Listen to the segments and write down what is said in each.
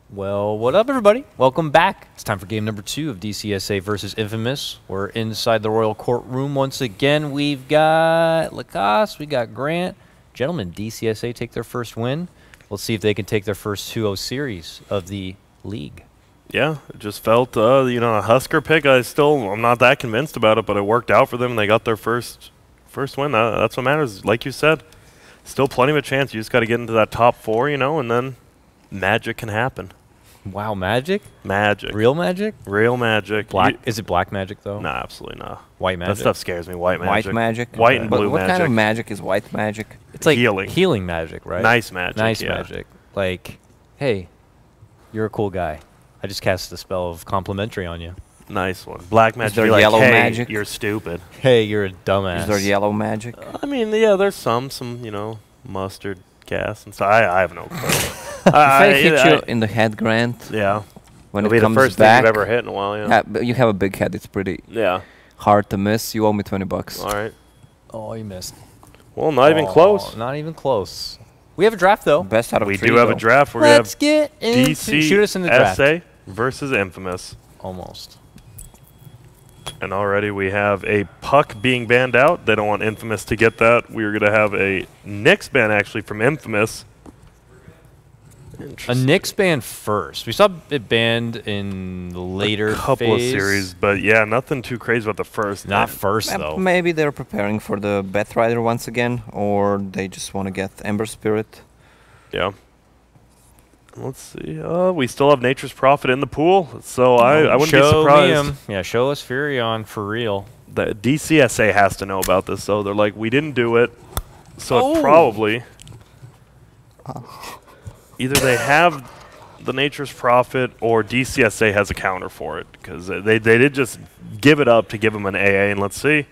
Well, what up, everybody? Welcome back. It's time for game number 2 of DC.SA versus Infamous. We're inside the Royal Courtroom once again. We've got Lacoste, we got Grant. Gentlemen, DC.SA take their first win. Let's see if they can take their first 2-0 series of the league. Yeah, it just felt, a Husker pick. I'm not that convinced about it, but it worked out for them, and they got their first win. That's what matters. Like you said, still plenty of a chance. You just got to get into that top 4, and then magic can happen. Wow, magic? Magic. Real magic? Real magic. Is it black magic, though? Nah, absolutely not. White magic? That stuff scares me. White magic. White magic? White and blue what magic. What kind of magic is white magic? It's like healing. Healing magic, right? Nice magic, Nice yeah. magic. Like, hey, you're a cool guy. I just cast a spell of complimentary on you. Nice one. Black magic. Is there like, yellow hey, magic? You're stupid. Hey, you're a dumbass. Is there yellow magic? I mean, yeah, there's some, mustard gas and stuff. I have no clue. If I hit you in the head, Grant, Yeah. when It'll it be comes the first back, thing you've ever hit in a while, yeah. but you have a big head. It's pretty Yeah. hard to miss. You owe me $20. All right. Oh, you missed. Well, not even close. Not even close. We have a draft, though. Best out of We 3, do have a though. draft. We're Let's going get to have into shoot us in the draft. DC.SA versus Infamous. Almost. And already we have a puck being banned out. They don't want Infamous to get that. We're going to have a Nyx ban, actually, from Infamous. A Nyx ban first. We saw it banned in the later a couple of phase. series, but yeah, nothing too crazy about the first. Not first, though. Maybe they're preparing for the Beth Rider once again, or they just want to get Ember Spirit. Yeah. Let's see. We still have Nature's Prophet in the pool, so I wouldn't be surprised. Yeah, show us Furion for real. The DC.SA has to know about this, though. They're like, we didn't do it, so it probably... Either they have the Nature's Prophet or DC.SA has a counter for it, because they did just give it up to give him an AA, and let's see.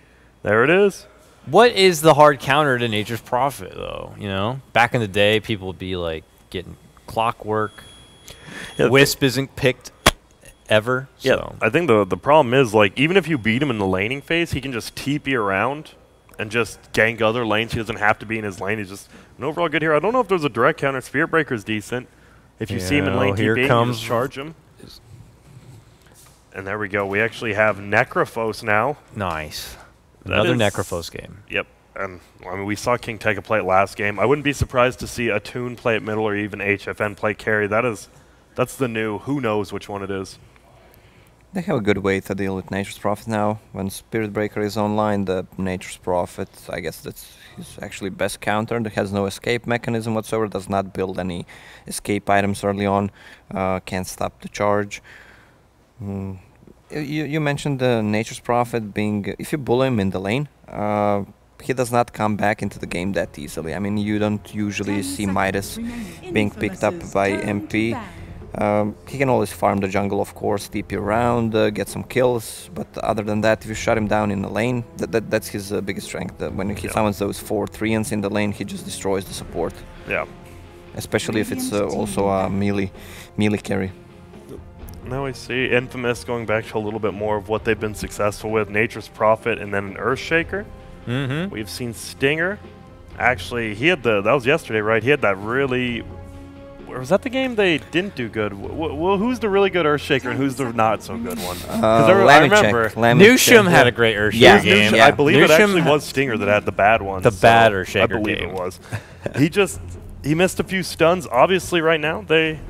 There it is. What is the hard counter to Nature's Prophet, though? Back in the day, people would be like getting Clockwork. Yeah, Wisp isn't picked ever. Yeah, So. I think the problem is, like, even if you beat him in the laning phase, he can just TP around and just gank other lanes. He doesn't have to be in his lane. He's just an overall good hero. I don't know if there's a direct counter. Spirit Breaker's decent. If you see him in lane here TP, comes you just charge him. And there we go. We actually have Necrophos now. Nice. That Another is- Necrophos game. Yep. And I mean, we saw King Tega play it last game. I wouldn't be surprised to see Attune play it middle or even HFN play carry. That's the new. Who knows which one it is. They have a good way to deal with Nature's Prophet now. When Spirit Breaker is online, the Nature's Prophet, I guess that's his actually best counter. That has no escape mechanism whatsoever, does not build any escape items early on, can't stop the charge. You mentioned the Nature's Prophet being, if you bully him in the lane, he does not come back into the game that easily. I mean, you don't usually see Midas being picked up by MP. He can always farm the jungle, of course, TP around, get some kills, but other than that, if you shut him down in the lane, that's his biggest strength. When he summons those 4 Treants in the lane, he just destroys the support. Yeah. Especially if it's also a melee carry. Now we see Infamous going back to a little bit more of what they've been successful with. Nature's Prophet and then an Earthshaker. Mm-hmm. We've seen Stinger. Actually, he had that was yesterday, right? He had that really... Or was that the game they didn't do good? Well, who's the really good Earthshaker and who's the not so good one? I remember Newsham had a great Earthshaker game. I believe it actually was Stinger that had the bad one. The bad Earthshaker I believe game. it was. He missed a few stuns. Obviously, right now they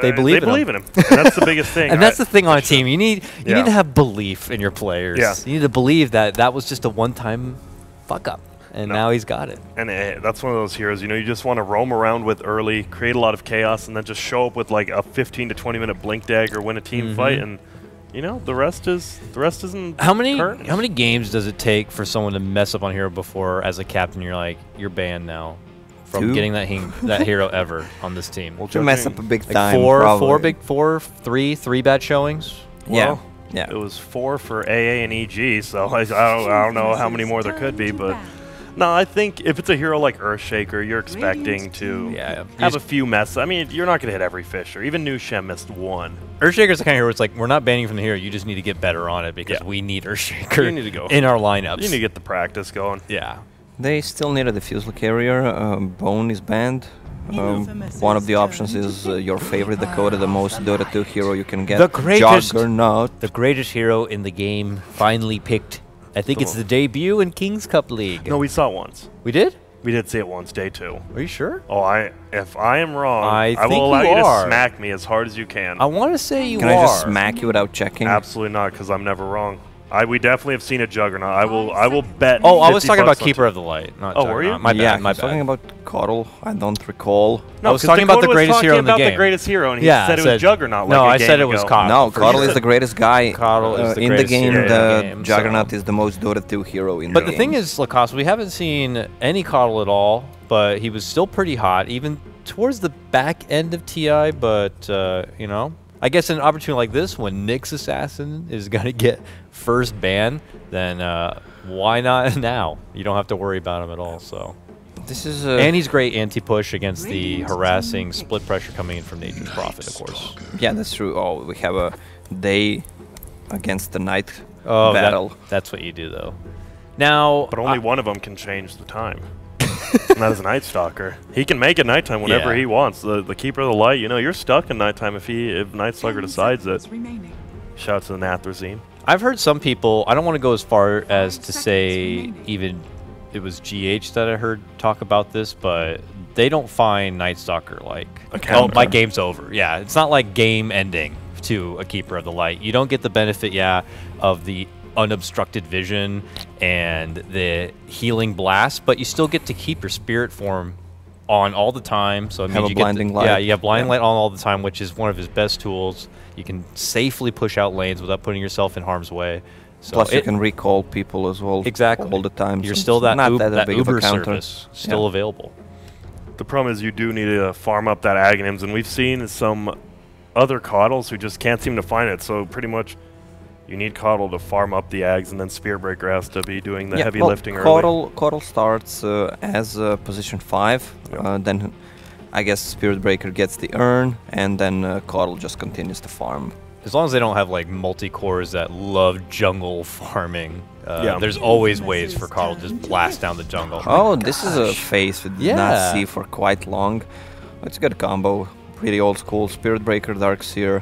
believe in him. And that's the biggest thing. And that's the thing on a team. You need to have belief in your players. Yeah. You need to believe that was just a one-time fuck-up. And now he's got it. And that's one of those heroes, you just want to roam around with early, create a lot of chaos, and then just show up with like a 15 to 20 minute blink dagger, win a team fight, and the rest isn't. How many games does it take for someone to mess up on hero before, as a captain, you're banned now from 2? getting that hero ever on this team? Well, To mess up a big like time. three bad showings. Well, yeah. It was 4 for AA and EG, so I don't know how many more there could be, but. No, I think if it's a hero like Earthshaker, you're expecting to have a few messes. I mean, you're not going to hit every Fisher. Even Newsham missed 1. Earthshaker's the kind of hero where it's like, we're not banning you from the hero, you just need to get better on it because we need Earthshaker you need to go. in our lineups. You need to get the practice going. Yeah. They still need a diffusal carrier. Bone is banned. One of the options is your favorite Dakota, the most Dota 2 hero you can get. The greatest, Juggernaut. the greatest hero in the game finally picked. I think it's the debut in King's Cup League. No, we saw it once. We did? We did see it once, day 2. Are you sure? Oh, if I am wrong, I will think allow you you are. to smack me as hard as you can. I want to say you Can are. I just smack you without checking? Absolutely not, because I'm never wrong. We definitely have seen a Juggernaut. I will bet. Oh, I was 50 talking about bucks on Keeper of the Light. Not Oh, were you? Juggernaut. My Yeah, bad. My he's talking bad. about Coddle. I don't recall. I was 'cause talking about Dakota the greatest was hero in the talking about game. the greatest hero, and he Yeah, said it I was Juggernaut. no, like I a said game it was ago. Coddle. No, for Coddle sure. is the greatest guy. Coddle is the in the greatest game. hero in The the game, Juggernaut so. is the most Dota 2 hero in But the the game. thing is, Lacoste, we haven't seen any Coddle at all, but he was still pretty hot, even towards the back end of TI, but, you know, I guess an opportunity like this, when Nick's assassin is going to get first ban, then why not now? You don't have to worry about him at all, so. This is And he's great anti-push against the harassing split pressure coming in from Nature's Prophet, of course. yeah, that's true. Oh, we have a day against the night Oh, battle. that's what you do, though. Now, But only one of them can change the time. And that is a Night Stalker. He can make it nighttime whenever Yeah. he wants. The Keeper of the Light, you know, you're stuck in nighttime if Night Stalker decides it. Shout out to the Nathrezine. I've heard some people, I don't want to go as far as to say even it was GH that I heard talk about this, but they don't find Night Stalker like, A oh, counter. my game's over. Yeah, it's not like game ending to a Keeper of the Light. You don't get the benefit, yeah, of the unobstructed vision and the healing blast, but you still get to keep your spirit form on all the time. So it Have means a you blinding get to, light. Yeah, you have blinding Yeah. light on all the time, which is one of his best tools. You can safely push out lanes without putting yourself in harm's way. So Plus, you can recall people as well. Exactly. All the time. You're so still it's that, not that big of a Uber counter. service still available. The problem is you do need to farm up that Aghanims, and we've seen some other Coddles who just can't seem to find it. So pretty much you need Coddle to farm up the Ags, and then Spearbreaker has to be doing the heavy lifting early. Coddle starts as position 5, Yep. then I guess Spirit Breaker gets the urn, and then Coddle just continues to farm. As long as they don't have like multi-cores that love jungle farming, Yeah. there's always ways for Carl to just blast down the jungle. Oh, this is a phase we did Yeah. not see for quite long. It's a good combo, pretty old school. Spirit Breaker, Darkseer.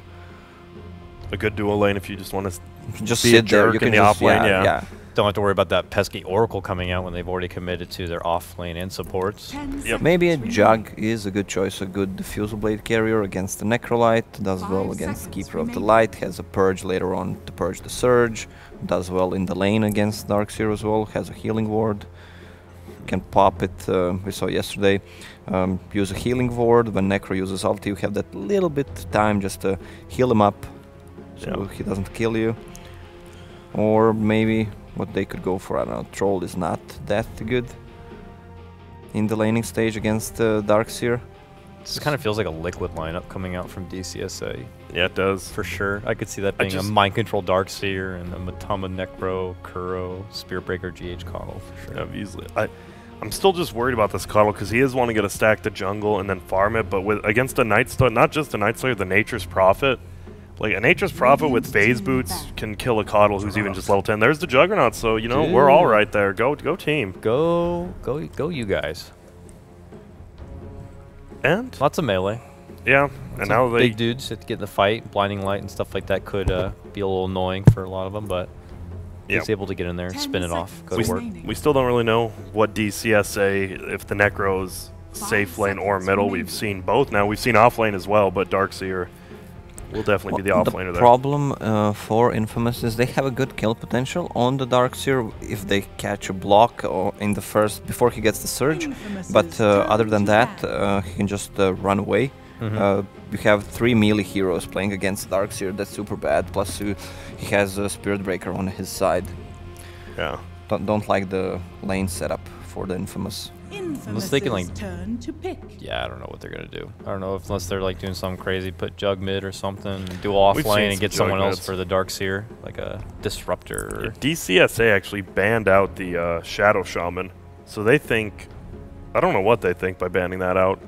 A good dual lane if you just want to Just be a sit there. jerk You in can the just off lane, yeah. Don't have to worry about that pesky Oracle coming out when they've already committed to their off lane and supports. Yep. Maybe a Jug is a good choice, a good Diffusal Blade carrier against the Necrolite, does well against Keeper of the Light, has a Purge later on to purge the Surge, does well in the lane against Darkseer as well, has a Healing Ward, can pop it, we saw yesterday, use a Healing Ward, when Necro uses ulti you have that little bit time just to heal him up, so he doesn't kill you. Or maybe what they could go for, I don't know, Troll is not that good in the laning stage against Darkseer. This kind of feels like a liquid lineup coming out from DC.SA. Yeah, it does. For sure. I could see that being a Mind Control Darkseer and a Matama Necro, Kuro, Spearbreaker, GH Coddle for sure. Yeah, easily. I'm still just worried about this Coddle because he is wanting to get a stack to jungle and then farm it, but with against a Night Stalker, not just a Night Slayer, the Nature's Prophet. Like, a Nature's Prophet with phase boots can kill a Coddle who's even just level 10. There's the Juggernaut, so, you know, we're all right there. Go team. Go you guys. And? Lots of melee. Yeah, and now they... Big dudes have to get in the fight. Blinding Light and stuff like that could be a little annoying for a lot of them, but he's able to get in there, spin it off, go to work. We still don't really know what DC.SA, if the Necro's safe lane or middle. We've seen both now. We've seen off lane as well, but Darkseer will definitely be the off laner there. The problem for Infamous is they have a good kill potential on the Darkseer if they catch a block or in the first before he gets the surge, but other than that he can just run away. You have 3 melee heroes playing against Darkseer, that's super bad, plus he has a Spirit Breaker on his side. Yeah. Don't like the lane setup for the Infamous. Unless they can like, turn to pick. yeah, I don't know what they're gonna do. I don't know if unless they're like doing something crazy, put Jug mid or something, and do off We've lane seen and get some someone Jug else mids. for the Darkseer, like a disruptor. Or DC.SA actually banned out the Shadow Shaman, so they think... I don't know what they think by banning that out.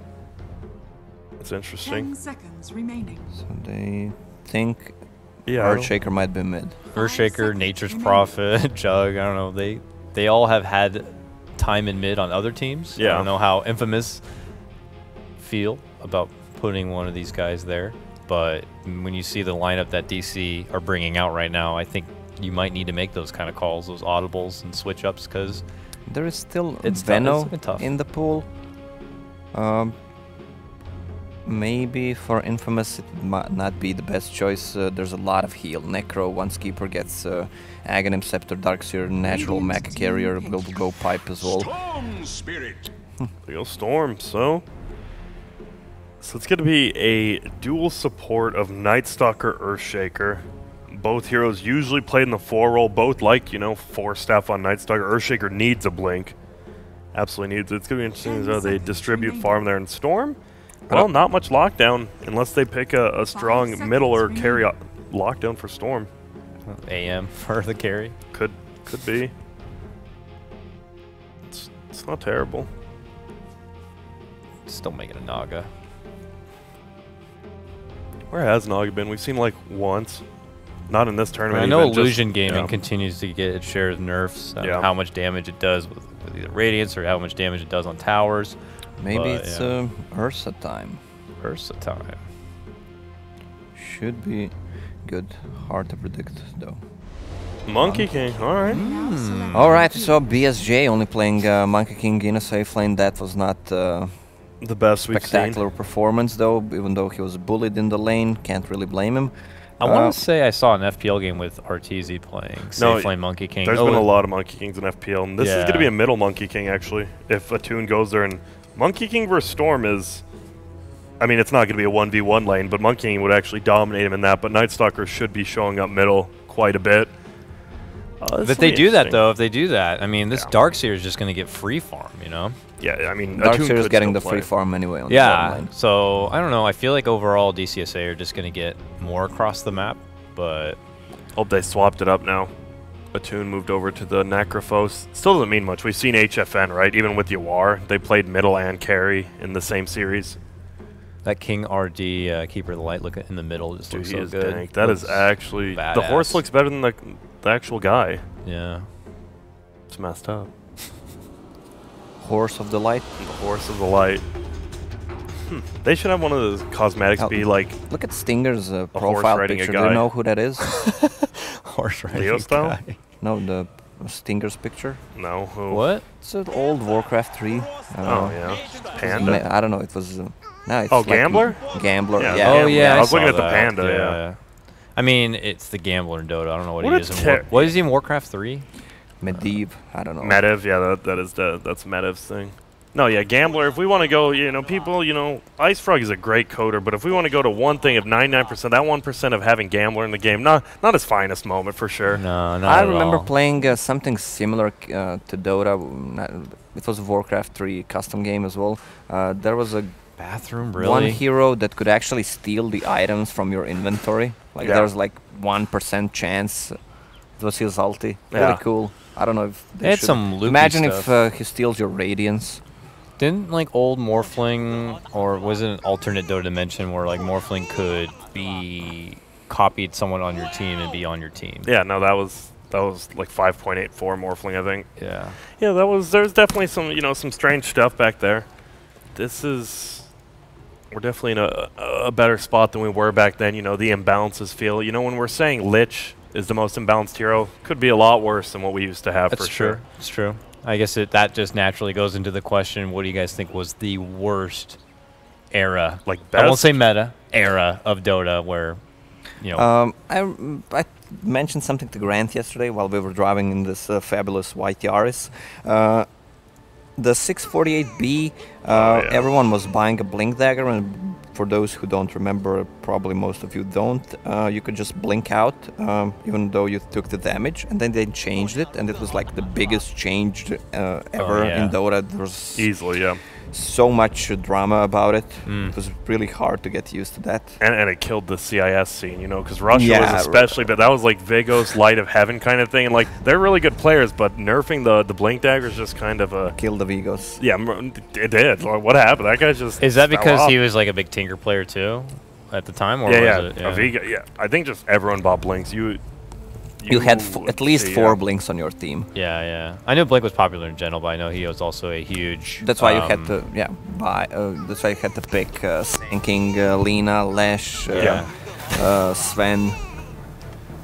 It's interesting. 10 seconds remaining. So they think Yeah. Earthshaker might be mid. Earthshaker, Nature's Prophet, Jug. I don't know. They all have had time in mid on other teams. I Yeah. don't know how Infamous feel about putting one of these guys there, but when you see the lineup that DC are bringing out right now, I think you might need to make those kind of calls, those audibles and switch ups, because there is still it's Veno tough. in the pool. Maybe for Infamous it might not be the best choice. There's a lot of heal. Necro, once Keeper gets Aghanim, Scepter, Darkseer, Natural Mecha Carrier will go pipe as well. Storm Spirit. There goes Storm. So it's going to be a dual support of Nightstalker, Earthshaker. Both heroes usually played in the 4 role. Both like, 4 staff on Nightstalker. Earthshaker needs a blink. Absolutely needs it. It's going to be interesting as how they distribute farm there in Storm. Well, not much lockdown unless they pick a strong middle or carry lockdown for Storm. AM for the carry. Could be. It's not terrible. Still making a Naga. Where has Naga been? We've seen like once. Not in this tournament. I know even, Illusion Gaming continues to get its share of nerfs. How much damage it does with either Radiance or how much damage it does on towers. Maybe it's Ursa time. Ursa time. Should be good. Hard to predict though. Monkey King, alright. Alright, so BSJ only playing Monkey King in a safe lane. That was not the best we've seen. Spectacular performance though, even though he was bullied in the lane. Can't really blame him. I want to say I saw an FPL game with Arteezy playing Safe Lane Monkey King. There's been a lot of Monkey Kings in FPL, and this is going to be a middle Monkey King actually. If Attune goes there, and Monkey King versus Storm is, I mean, it's not going to be a 1v1 lane, but Monkey King would actually dominate him in that. But Nightstalker should be showing up middle quite a bit. If they do that, though, I mean, this Darkseer is just going to get free farm, Yeah, I mean, Darkseer is getting the free farm anyway on the bottom lane. So I don't know. I feel like overall DC.SA are just going to get more across the map, but hope they swapped it up now. Attune moved over to the Necrophos. Still doesn't mean much. We've seen HFN, right? Even with Yawar, they played middle and carry in the same series. That King RD Keeper of the Light look in the middle just looks so good. Dank. That is actually badass. The horse looks better than the actual guy. Yeah, it's messed up. Horse of the Light. The Horse of the Light. They should have one of those cosmetics be like. Look at Stinger's profile picture. Do you know who that is? Horse riding Leo style? guy. No, the Stinger's picture. No. Who? What? It's an old Warcraft 3. Oh yeah. Panda. I don't know. It was. No, it's like Gambler. Gambler. Yeah. Yeah. Oh yeah. I was looking at the Panda. Yeah. I mean, it's the Gambler in Dota. I don't know what he is. What is he in Warcraft 3? Medivh. I don't know. Medivh. Yeah, that's Medivh's thing. No, yeah, Gambler. If we want to go, people, Ice Frog is a great coder, but if we want to go to one thing of 99%, that 1% of having Gambler in the game, not his finest moment for sure. No, not I at remember all. playing something similar to Dota. It was a Warcraft 3 custom game as well. There was a bathroom, really? one hero that could actually steal the items from your inventory. Like there was like 1% chance. It was his ulti. Really cool. I don't know if they had some loopy imagine stuff. if he steals your Radiance. Didn't like old Morphling, or was it an alternate Dota dimension where like Morphling could be copied someone on your team and be on your team? Yeah, no, that was like 5.84 Morphling, I think. Yeah. Yeah, there's definitely some some strange stuff back there. We're definitely in a better spot than we were back then. The imbalances feel. When we're saying Lich is the most imbalanced hero, could be a lot worse than what we used to have. That's for sure. It's true. I guess that just naturally goes into the question, what do you guys think was the worst era? Like best? I won't say meta, era of Dota where, I mentioned something to Grant yesterday while we were driving in this fabulous white Yaris. The 648B, everyone was buying a Blink Dagger, and for those who don't remember, probably most of you don't, you could just blink out even though you took the damage, and then they changed it, and it was like the biggest change ever in Dota. There was easily, so much drama about it. It was really hard to get used to that. And it killed the CIS scene, because Russia was especially, but that was like Vigos Light of Heaven kind of thing, and like they're really good players, but nerfing the Blink Dagger is just kind of a kill the Vigos. Yeah, it did. What happened? That guy just is that because he was like a big Tinker player too at the time, or was it? I think just everyone bought Blinks. You had at least 4 Blinks on your team. Yeah, yeah. I knew Blink was popular in general, but I know he was also a huge... That's why you had to, that's why you had to pick Sinking, Lina, Lash, Sven.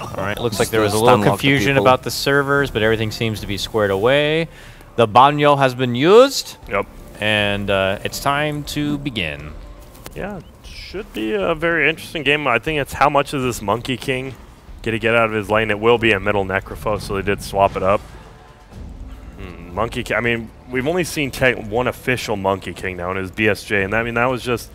Alright, looks like there was a little confusion about the servers, but everything seems to be squared away. The Banyo has been used. Yep. And it's time to begin. Yeah, should be a very interesting game. I think it's how much is this Monkey King get out of his lane. It will be a middle Necrophos, so they did swap it up. Monkey King, I mean, we've only seen one official Monkey King now, and it was BSJ, and I mean, that was just,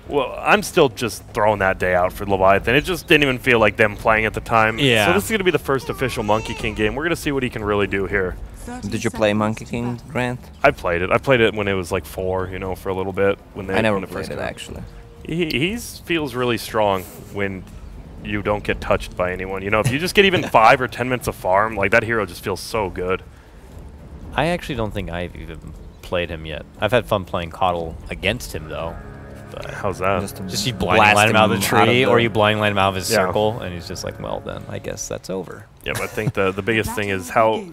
well, I'm still just throwing that day out for Leviathan. It just didn't even feel like them playing at the time. Yeah. So this is going to be the first official Monkey King game. We're going to see what he can really do here. Did you play Monkey King, Grant? I played it. I played it when it was like 4, you know, for a little bit. I never played it, actually. He feels really strong when you don't get touched by anyone. You know, if you just get even 5 or 10 minutes of farm, like that hero just feels so good. I actually don't think I've even played him yet. I've had fun playing Coddle against him, though. But how's that? Just you blind line him out of the tree, or you blind line him out of his circle, and he's just like, well, then I guess that's over. Yeah, but I think the biggest thing is how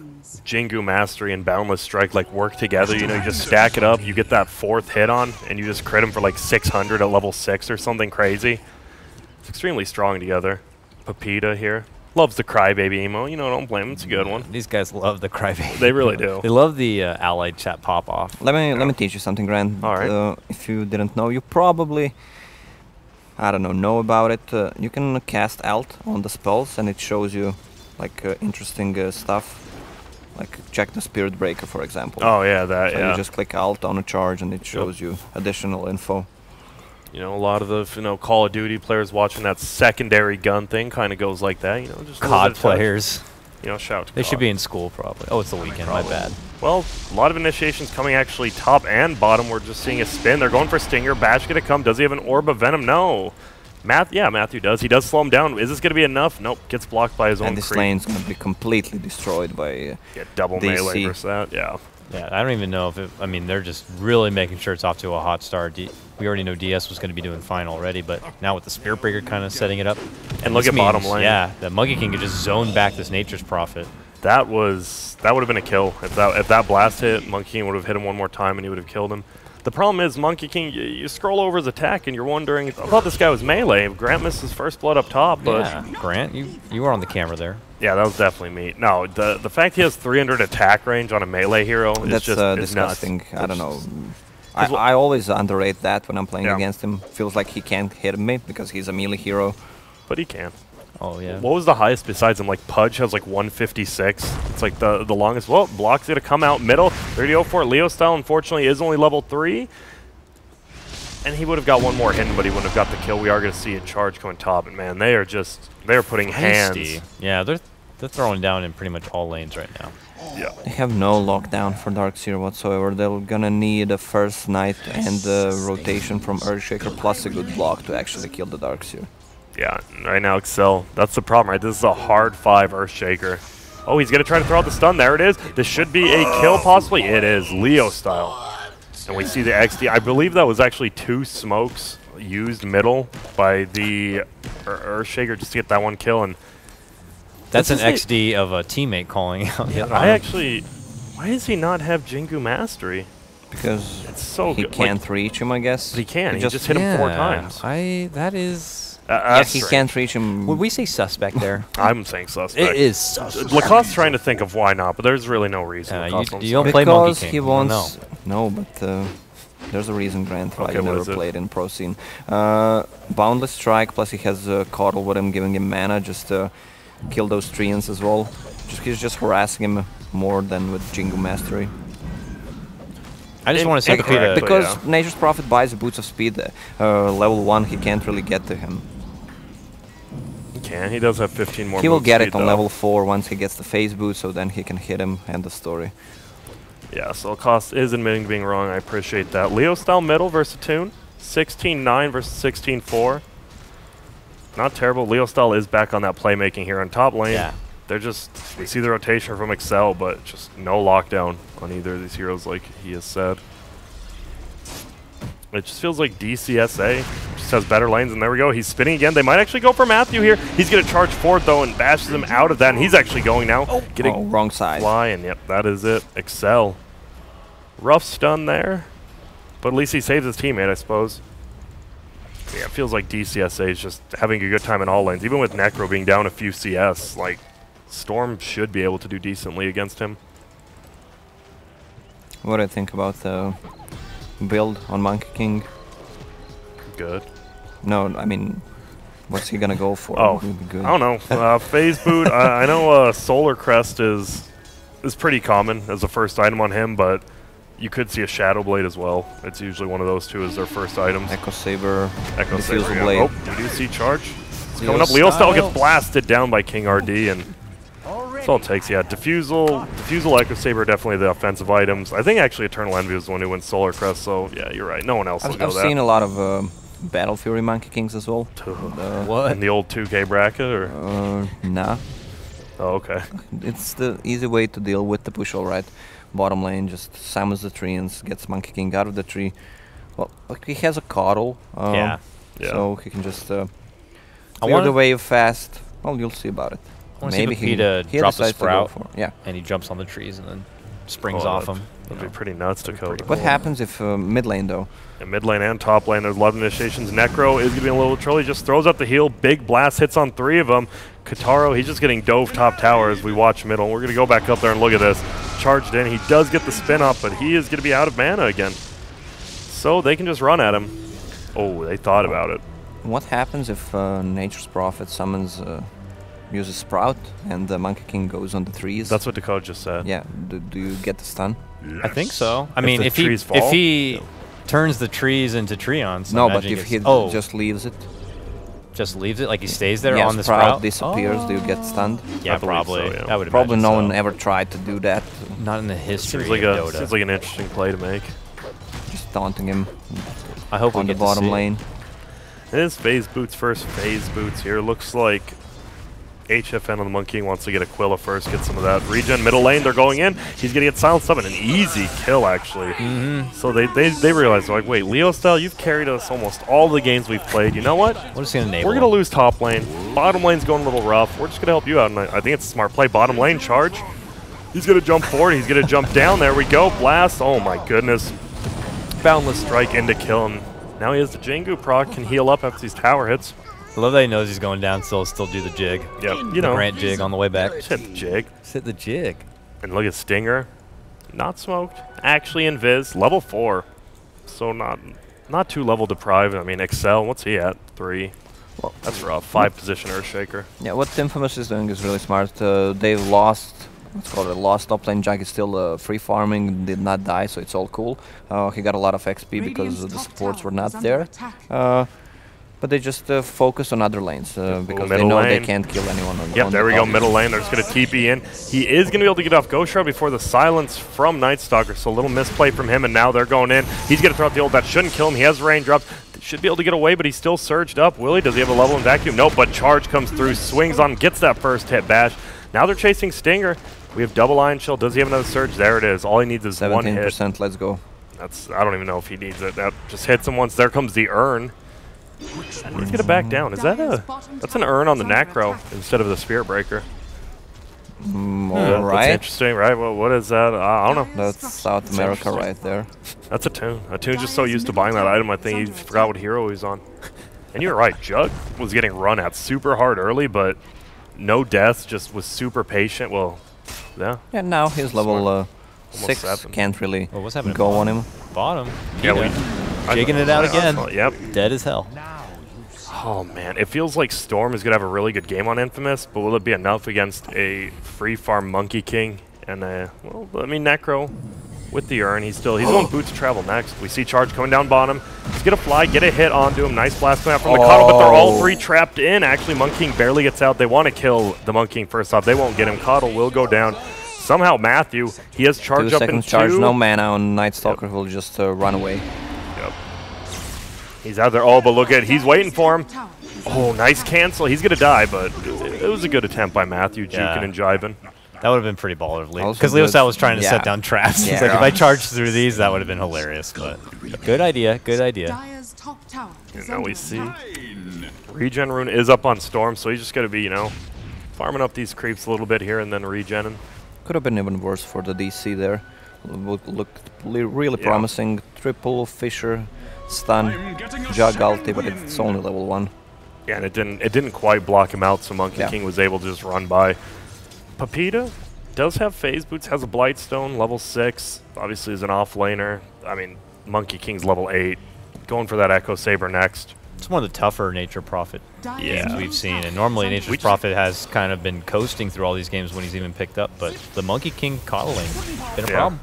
Jingu Mastery and Boundless Strike like work together. You know, you just stack it up, you get that 4th hit on, and you just crit him for like 600 at level 6 or something crazy. It's extremely strong together. Pepita here. Loves the Crybaby emo. You know, don't blame him. It's a good one. These guys love the Crybaby. They really do. They love the allied chat pop-off. Let me teach you something, Grant. All right. If you didn't know, you probably, I don't know about it. You can cast Alt on the spells, and it shows you like interesting stuff. Like check the Spirit Breaker, for example. Oh, yeah, that, so you just click Alt on a charge, and it shows you additional info. You know, a lot of the Call of Duty players watching that secondary gun thing kind of goes like that. You know, just COD players. You know, shout. They should be in school probably. Oh, it's the weekend. My bad. Well, a lot of initiations coming actually top and bottom. We're just seeing a spin. They're going for Stinger. Bash gonna come. Does he have an Orb of Venom? No. Matthew does. He does slow him down. Is this gonna be enough? Nope. Gets blocked by his own. And this lane's gonna be completely destroyed by. Double DC. melee versus that. Yeah. Yeah, I don't even know if it, I mean, they're just really making sure it's off to a hot start. We already know DS was going to be doing fine already, but now with the Spirit Breaker kind of setting it up. And look at bottom lane. Yeah, the Monkey King could just zone back this Nature's Prophet. That would have been a kill. If that blast hit, Monkey King would have hit him one more time and he would have killed him. The problem is, Monkey King, you scroll over his attack and you're wondering, I thought this guy was melee. Grant missed his first blood up top, but... Yeah, Grant, you were on the camera there. Yeah, that was definitely me. No, the fact he has 300 attack range on a melee hero is just disgusting. Nuts. I don't know. I always underrate that when I'm playing against him. Feels like he can't hit me because he's a melee hero. But he can. Oh, yeah. What was the highest besides him? Like, Pudge has like 156. It's like the longest. Well, Block's going to come out middle. 30-04. Leo style, unfortunately, is only level 3. And he would have got one more hit, but he wouldn't have got the kill. We are going to see a charge going top. And, man, they're putting hands. Yeah, they're throwing down in pretty much all lanes right now. Yeah. They have no lockdown for Darkseer whatsoever. They're gonna need a first Knight and a rotation from Earthshaker plus a good block to actually kill the Darkseer. Yeah, right now Excel, that's the problem, right? This is a hard 5 Earthshaker. Oh, he's going to try to throw out the stun. There it is. This should be a kill, possibly. It is, Leo style. And we see the XD. I believe that was actually 2 smokes used middle by the Earthshaker just to get that one kill. And that's an XD of a teammate calling out. Yeah, why does he not have Jingu Mastery? Because it's so he can't reach him, I guess. He can. He just hit him 4 times. That is... yeah, he can't reach him. Would we say suspect there? I'm saying suspect. It is suspect. Lacoste's trying to think of why not, but there's really no reason. You don't play Monkey King. He wants... No, but there's a reason, Grant, why he never played in pro scene. Boundless Strike, plus he has Coddle with him, giving him mana just to kill those Treants as well. He's just harassing him more than with Jingu Mastery. I just want to say because Nature's Prophet buys Boots of Speed, level 1, he can't really get to him. He can. He does have 15 more. He will get it on level 4 once he gets the phase boot, so then he can hit him. End of story. Yeah, so Cost is admitting to being wrong. I appreciate that. Leo style middle versus Toon. 16-9 versus 16-4. Not terrible. Leo style is back on that playmaking here on top lane. Yeah. They're just, we see the rotation from Excel, but just no lockdown on either of these heroes like he has said. It just feels like DC.SA just has better lanes, and there we go. He's spinning again. They might actually go for Matthew here. He's going to charge forward, though, and bashes him out of that, and he's actually going now. Getting wrong side. Fly, and yep, that is it. Excel. Rough stun there, but at least he saves his teammate, I suppose. Yeah, it feels like DC.SA is just having a good time in all lanes. Even with Necro being down a few CS, like, Storm should be able to do decently against him. What do you think about the build on Monkey King? Good. No, I mean, what's he gonna go for? Oh, Would be good. I don't know. Phase boot. I know Solar Crest is pretty common as a first item on him, but you could see a Shadow Blade as well. It's usually one of those two as their first items. Echo Saber, Echo Diffusal Saber. Blade. Oh, we do see charge. It's coming up. Leo Style gets blasted down by King RD, and that's all it takes. Yeah, Diffusal, Echo Saber are definitely the offensive items. I think actually Eternal Envy was the one who went Solar Crest, so yeah, you're right. No one else will go I've that. seen a lot of Battle Fury Monkey Kings as well. What? In the old 2K bracket, or? Nah. Oh, okay. It's the easy way to deal with the push, all right. Bottom lane just summons the tree and gets Monkey King out of the tree. Well, he has a coddle, Yeah. so he can just clear wanna- the wave fast. Well, you'll see about it. I want to see Maybe Pepita he drop the decides to go sprout, for yeah. and he jumps on the trees and then springs Oh, off that'd- him. That'd be pretty nuts to code. What happens if mid lane though? In mid lane and top lane, there's a lot of initiations. Necro is getting a little troll. He just throws out the heal. Big blast hits on 3 of them. Kataro, he's just getting dove top tower as we watch middle. We're going to go back up there and look at this. Charged in. He does get the spin up, but he is going to be out of mana again. So they can just run at him. Oh, they thought about it. What happens if Nature's Prophet summons uses Sprout and the Monkey King goes on the trees? That's what Dakota just said. Yeah. Do you get the stun? I think so. I mean, the if he trees fall? turns the trees into Treons, No, I but imagine if he gets- just leaves it, just leaves it, like he stays there yeah, on the Sprout sprout. disappears. Do you get stunned? Yeah, I believe probably. so, yeah. I would Probably imagine no so. one ever tried to do that. Not in the history Seems like of Dota. seems like an interesting play to make. Just taunting him I hope we on the get to see bottom it. lane. It is Phase Boots first. Phase Boots here. Looks like HFN on the Monkey King wants to get Aquila first, get some of that regen. Middle lane, they're going in. He's going to get silenced up, and an easy kill, actually. So they realize, like, wait, Leo Style, you've carried us almost all the games we've played. You know what? We're just going to enable We're going to lose top lane. Bottom lane's going a little rough. We're just going to help you out, and I think it's a smart play. Bottom lane, charge. He's going to jump forward. He's going to jump down. There we go. Blast. Oh, my goodness. Boundless strike in to kill him. Now he has the Jingu proc, can heal up after these tower hits. I love that he knows he's going down, still do the jig. Yep, you The know. Grant jig on the way back. Just hit the jig. Just hit the jig. And look at Stinger. Not smoked. Actually invis. Level 4. So not too level deprived. I mean, Excel, what's he at? 3. Well, that's rough. 5 position Earthshaker. Yeah, what Infamous is doing is really smart. They've lost, let's call it, lost top lane. Jack is still free farming, did not die, so it's all cool. He got a lot of XP because the supports were not there. But they just focus on other lanes because they know they can't kill anyone on Yep, there we go, middle lane. They're just going to TP in. He is going to be able to get off Ghost Shroud before the silence from Night Stalker, so a little misplay from him, and now they're going in. He's going to throw out the ult. That shouldn't kill him. He has raindrops. Should be able to get away, but he's still surged up. Will he? Does he have a level in vacuum? Nope, but charge comes through, swings on, gets that first hit bash. Now they're chasing Stinger. We have double Iron Shield. Does he have another surge? There it is. All he needs is 1 hit. 17%, let's go. I don't even know if he needs it. That just hits him once. There comes the urn. He's going to back down. Is that that's an urn on the Necro instead of the Spirit Breaker. All right. That's interesting, right? Well, what is that? I don't know. That's South America right there. That's a Toon. A Toon's just so used to buying that item, I think he forgot what hero he's on. And you're right, Jug was getting run at super hard early, but no deaths, just was super patient. Well, yeah. Yeah, now he's level 6, 7. can't really Well, what's happening? go on him. Bottom. Yeah, Jigging it out again. Yep. Dead as hell. Oh, man. It feels like Storm is going to have a really good game on Infamous, but will it be enough against a free farm Monkey King? And, well, I mean, Necro with the urn. He's going Boots of Travel next. We see Charge coming down bottom. He's going to fly, get a hit onto him. Nice blast coming out from the Coddle, but they're all 3 trapped in. Actually, Monkey King barely gets out. They want to kill the Monkey King first off. They won't get him. Coddle will go down. Somehow, Matthew, he has Charge 2 up in seconds charge, 2. no mana on Night Stalker, will just run away. Yep. He's out there. Oh, but look at it. He's waiting for him. Oh, nice cancel. He's going to die, but it was a good attempt by Matthew, juking and jiving. That would have been pretty baller of Leo. Also Because Leo good. Style was trying to Yeah. set down traps. He's Yeah. like, if I charged through these, that would have been hilarious. But good idea, good idea. Dire's top tower And now we see regen rune is up on Storm, so he's just got to be, farming up these creeps a little bit here and then regenning. Could have been even worse for the DC there. Looked really promising. Triple Fisher stun, Jug ulti, but it's only level 1. Yeah, and it didn't quite block him out, so Monkey King was able to just run by. Papita does have phase boots, has a Blightstone, level 6. Obviously is an off laner. I mean, Monkey King's level 8. Going for that Echo Saber next. It's one of the tougher Nature Prophet games we've seen, and normally Nature's Prophet has kind of been coasting through all these games when he's even picked up, but the Monkey King coddling been a problem.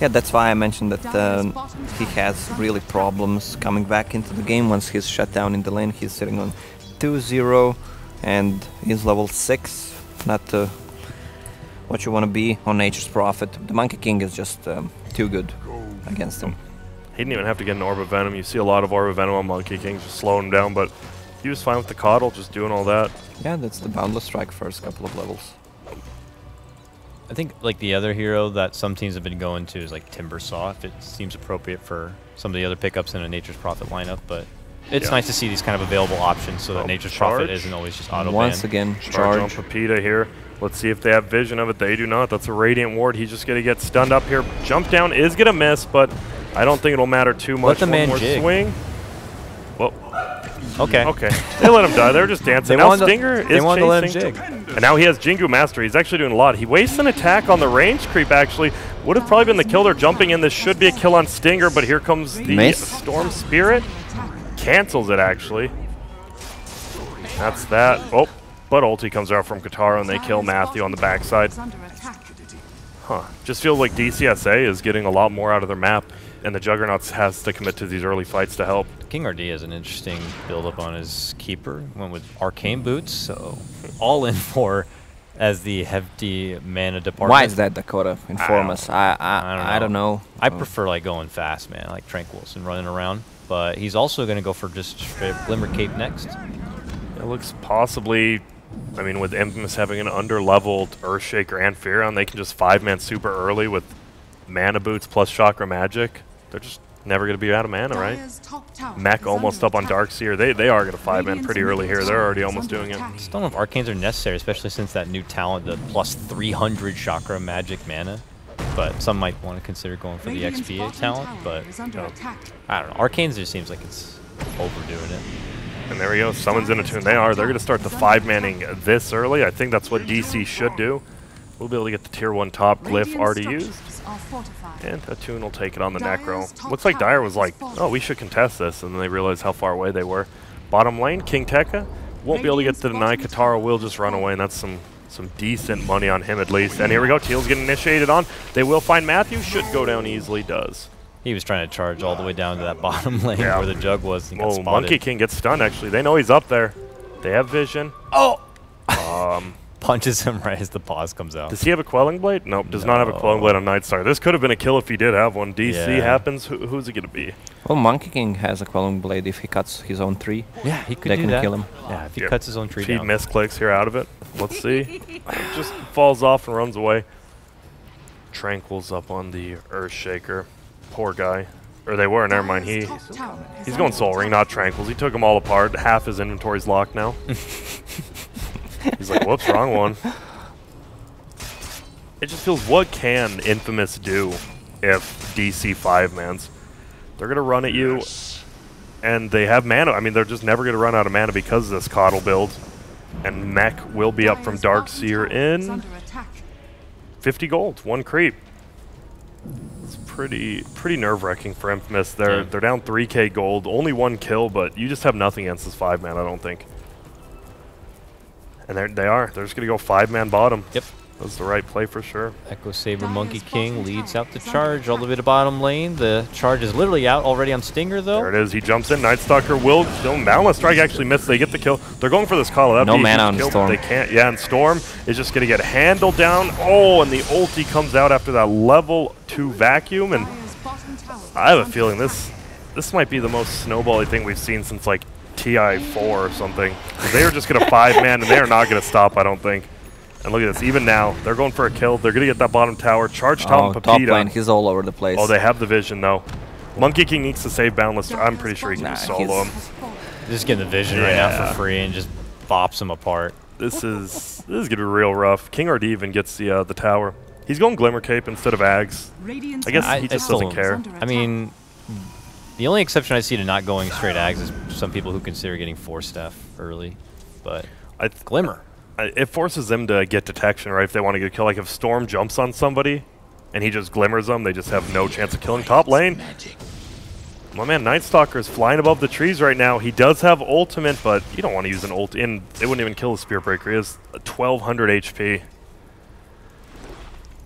Yeah, that's why I mentioned that he has really problems coming back into the game once he's shut down in the lane. He's sitting on 2-0 and he's level 6. Not what you want to be on Nature's Prophet. The Monkey King is just too good against him. He didn't even have to get an Orb of Venom. You see a lot of Orb of Venom on Monkey King, just slowing him down, but he was fine with the Coddle, just doing all that. Yeah, that's the Boundless Strike first couple of levels. I think like the other hero that some teams have been going to is like Timbersaw, if it seems appropriate for some of the other pickups in a Nature's Prophet lineup, but it's nice to see these kind of available options so that Nature's Prophet isn't always just auto-banned. Once again, charge on Papita here. Let's see if they have vision of it. They do not. That's a Radiant Ward. He's just going to get stunned up here. Jump down is going to miss, but I don't think it'll matter too much. Let the man jig. Swing. Whoa. Okay. Okay. They let him die. They were just dancing. Now Stinger is chasing. To let him jig. And now he has Jingu Mastery. He's actually doing a lot. He wastes an attack on the range creep, actually. Would have probably been the kill. They're jumping in. This should be a kill on Stinger, but here comes the Storm Spirit. Cancels it, actually. That's that. Oh, but ulti comes out from Katara, and they kill Matthew on the backside. Huh. Just feels like DC.SA is getting a lot more out of their map, and the Juggernauts has to commit to these early fights to help. King RD has an interesting build-up on his keeper. Went with Arcane Boots, so all in for as the hefty mana department. Why is that, Dakota? Inform us. I don't know. I prefer like going fast, man, like Tranquils and running around. But he's also going to go for just straight Glimmer Cape next. It looks possibly, I mean, with Infamous having an under-leveled Earthshaker and Fearon, they can just 5-man super early with Mana Boots plus Chakra Magic. They're just never going to be out of mana, right? Mech almost up on Darkseer. They are going to 5-man pretty early here. They're already almost doing it. I just don't know if Arcanes are necessary, especially since that new talent, the plus 300 Chakra Magic mana. But some might want to consider going for the XP talent, but I don't know. Arcanes just seems like it's overdoing it. And there we go. Summons in a tune. They're going to start the 5-manning this early. I think that's what DC should do. We'll be able to get the tier 1 top glyph already used. And Attune will take it on the Necro. Looks like Dire was like, oh, we should contest this. And then they realized how far away they were. Bottom lane, King Tekka won't be able to get to deny. Katara will just run away, and that's some decent money on him at least. And here we go. Teal's getting initiated on. They will find Matthew. Should go down easily. Does. He was trying to charge all the way down to that bottom lane where the Jug was. And got spotted. Monkey King gets stunned, actually. They know he's up there. They have vision. Oh! Punches him right as the pause comes out. Does he have a Quelling Blade? Nope, does not have a Quelling Blade on Nightstar. This could have been a kill if he did have one. DC happens. Who's it going to be? Well, Monkey King has a Quelling Blade if he cuts his own tree. Yeah, he could they do can that. kill him. Yeah, if he cuts his own tree if he down. misclicks here out of it. Let's see. Just falls off and runs away. Tranquil's up on the Earthshaker. Poor guy. Or they were, never mind. He's going Soul Ring, not Tranquils. He took them all apart. Half his inventory's locked now. He's like, whoops, wrong one. It just feels, what can Infamous do if DC 5-mans? They're going to run at you, and they have mana. I mean, they're just never going to run out of mana because of this Coddle build. And Mech will be up from Darkseer in 50 gold, 1 creep. It's pretty nerve-wracking for Infamous. They're down 3k gold, only 1 kill, but you just have nothing against this 5-man, I don't think. And they are. They're just going to go 5-man bottom. Yep. That's the right play for sure. Echo Saber Monkey King leads out the charge all the way to bottom lane. The charge is literally out already on Stinger, though. There it is. He jumps in. Nightstalker will kill him. Boundless Strike actually missed. They get the kill. They're going for this call. No mana on Storm. They can't. Yeah, and Storm is just going to get handled down. Oh, and the ulti comes out after that level 2 vacuum. And I have a feeling this might be the most snowbally thing we've seen since like TI4 or something. They are just going to 5-man, and they are not going to stop, I don't think. And look at this. Even now, they're going for a kill. They're going to get that bottom tower. Charge top Papita. Top lane, he's all over the place. Oh, they have the vision, though. Monkey King needs to save Boundless. I'm pretty sure he can Nah, just solo him. Just getting the vision right now for free and just bops him apart. This is gonna be real rough. King RD even gets the tower. He's going Glimmer Cape instead of Ags. Radiant's I guess I he just still- doesn't care. I mean, the only exception I see to not going straight Ags is some people who consider getting Force Staff early, but Glimmer. It forces them to get detection, right? If they want to get a kill, like if Storm jumps on somebody and he just glimmers them, they just have no chance of killing. Top lane. My man Night Stalker is flying above the trees right now. He does have ultimate, but you don't want to use an ult. It wouldn't even kill the Spirit Breaker. He has 1200 HP.